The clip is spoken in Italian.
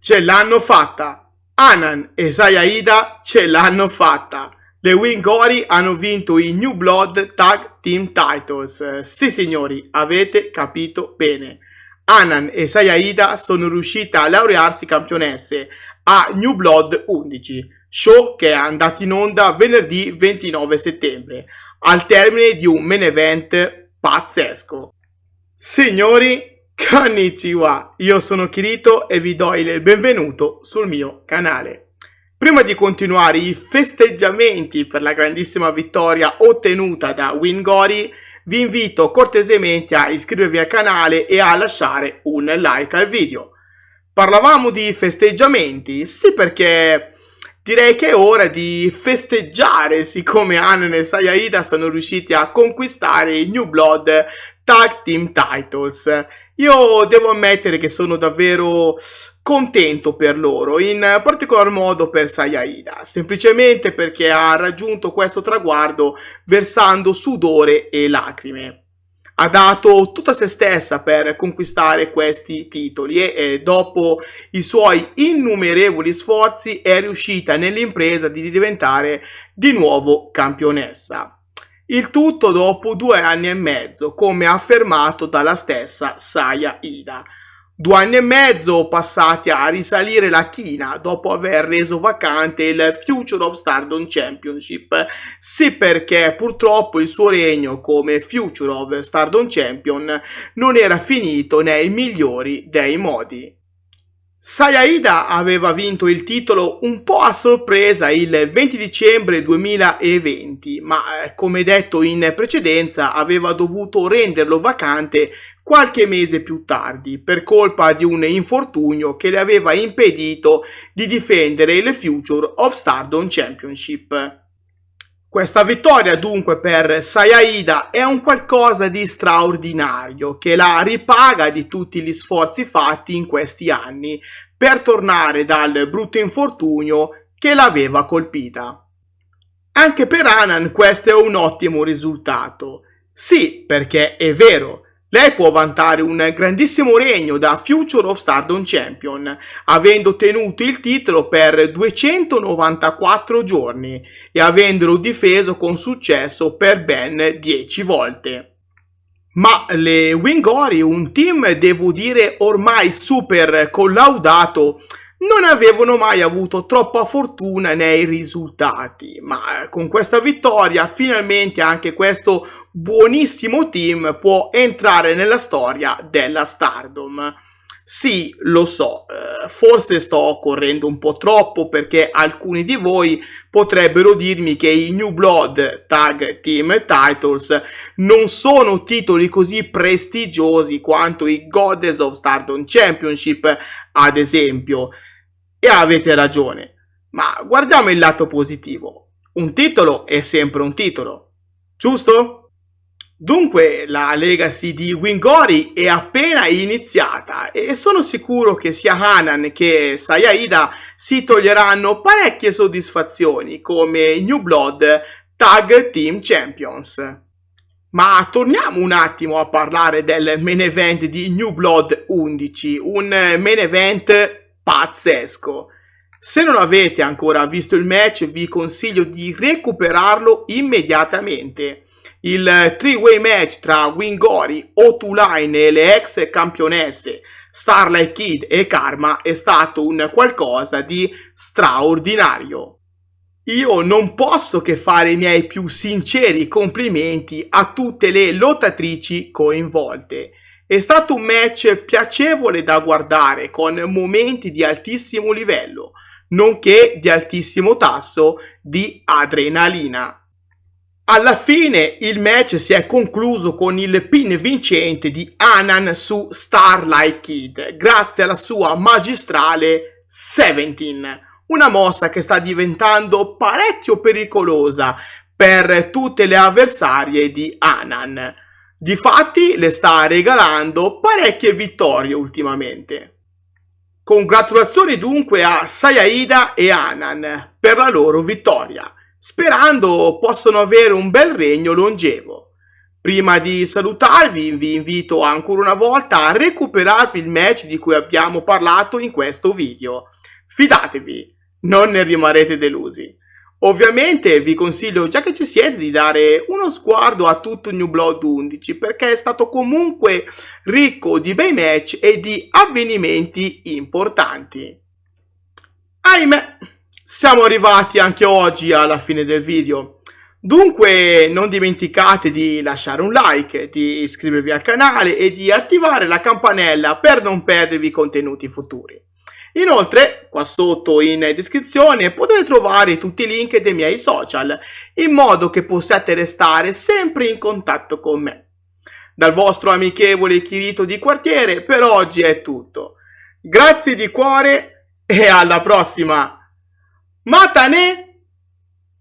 Ce l'hanno fatta! Hanan e Saya Iida ce l'hanno fatta! Le Wingori hanno vinto i New Blood Tag Team Titles. Sì signori, avete capito bene. Hanan e Saya Iida sono riuscite a laurearsi campionesse a New Blood 11, show che è andato in onda venerdì 29 settembre, al termine di un main event pazzesco. Signori, konnichiwa, io sono Kirito e vi do il benvenuto sul mio canale. Prima di continuare i festeggiamenti per la grandissima vittoria ottenuta da Wingori, vi invito cortesemente a iscrivervi al canale e a lasciare un like al video. Parlavamo di festeggiamenti? Sì, perché direi che è ora di festeggiare, siccome Hanan e Saya Iida sono riusciti a conquistare i New Blood Tag Team Titles. Io devo ammettere che sono davvero contento per loro, in particolar modo per Saya Iida, semplicemente perché ha raggiunto questo traguardo versando sudore e lacrime. Ha dato tutta se stessa per conquistare questi titoli e dopo i suoi innumerevoli sforzi è riuscita nell'impresa di diventare di nuovo campionessa. Il tutto dopo 2 anni e mezzo, come affermato dalla stessa Saya Iida. 2 anni e mezzo passati a risalire la china dopo aver reso vacante il Future of Stardom Championship. Sì, perché purtroppo il suo regno come Future of Stardom Champion non era finito nei migliori dei modi. Saya Iida aveva vinto il titolo un po' a sorpresa il 20 dicembre 2020, ma come detto in precedenza aveva dovuto renderlo vacante qualche mese più tardi per colpa di un infortunio che le aveva impedito di difendere il Future of Stardom Championship. Questa vittoria dunque per Saya Iida è un qualcosa di straordinario che la ripaga di tutti gli sforzi fatti in questi anni per tornare dal brutto infortunio che l'aveva colpita. Anche per Hanan questo è un ottimo risultato. Sì, perché è vero, lei può vantare un grandissimo regno da Future of Stardom Champion, avendo tenuto il titolo per 294 giorni e avendolo difeso con successo per ben 10 volte. Ma le Wingori, un team devo dire ormai super collaudato, non avevano mai avuto troppa fortuna nei risultati, ma con questa vittoria finalmente anche questo buonissimo team può entrare nella storia della Stardom. Sì, lo so, forse sto correndo un po' troppo perché alcuni di voi potrebbero dirmi che i New Blood Tag Team Titles non sono titoli così prestigiosi quanto i Goddess of Stardom Championship, ad esempio. E avete ragione, ma guardiamo il lato positivo. Un titolo è sempre un titolo, giusto? Dunque la legacy di Wingori è appena iniziata e sono sicuro che sia Hanan che Saya Iida si toglieranno parecchie soddisfazioni come New Blood Tag Team Champions. Ma torniamo un attimo a parlare del main event di New Blood 11, un main event pazzesco. Se non avete ancora visto il match vi consiglio di recuperarlo immediatamente. Il 3-way match tra Wingori, O2Line e le ex campionesse Starlight Kid e Karma è stato un qualcosa di straordinario. Io non posso che fare i miei più sinceri complimenti a tutte le lottatrici coinvolte. È stato un match piacevole da guardare con momenti di altissimo livello, nonché di altissimo tasso di adrenalina. Alla fine il match si è concluso con il pin vincente di Hanan su Starlight Kid, grazie alla sua magistrale 17, una mossa che sta diventando parecchio pericolosa per tutte le avversarie di Hanan. Difatti le sta regalando parecchie vittorie ultimamente. Congratulazioni dunque a Saya Iida e Hanan per la loro vittoria, sperando possano avere un bel regno longevo. Prima di salutarvi, vi invito ancora una volta a recuperarvi il match di cui abbiamo parlato in questo video. Fidatevi, non ne rimarrete delusi. Ovviamente vi consiglio, già che ci siete, di dare uno sguardo a tutto New Blood 11 perché è stato comunque ricco di bei match e di avvenimenti importanti. Ahimè, siamo arrivati anche oggi alla fine del video. Dunque non dimenticate di lasciare un like, di iscrivervi al canale e di attivare la campanella per non perdervi i contenuti futuri. Inoltre, qua sotto in descrizione potete trovare tutti i link dei miei social, in modo che possiate restare sempre in contatto con me. Dal vostro amichevole Kirito di quartiere per oggi è tutto. Grazie di cuore e alla prossima! Matane!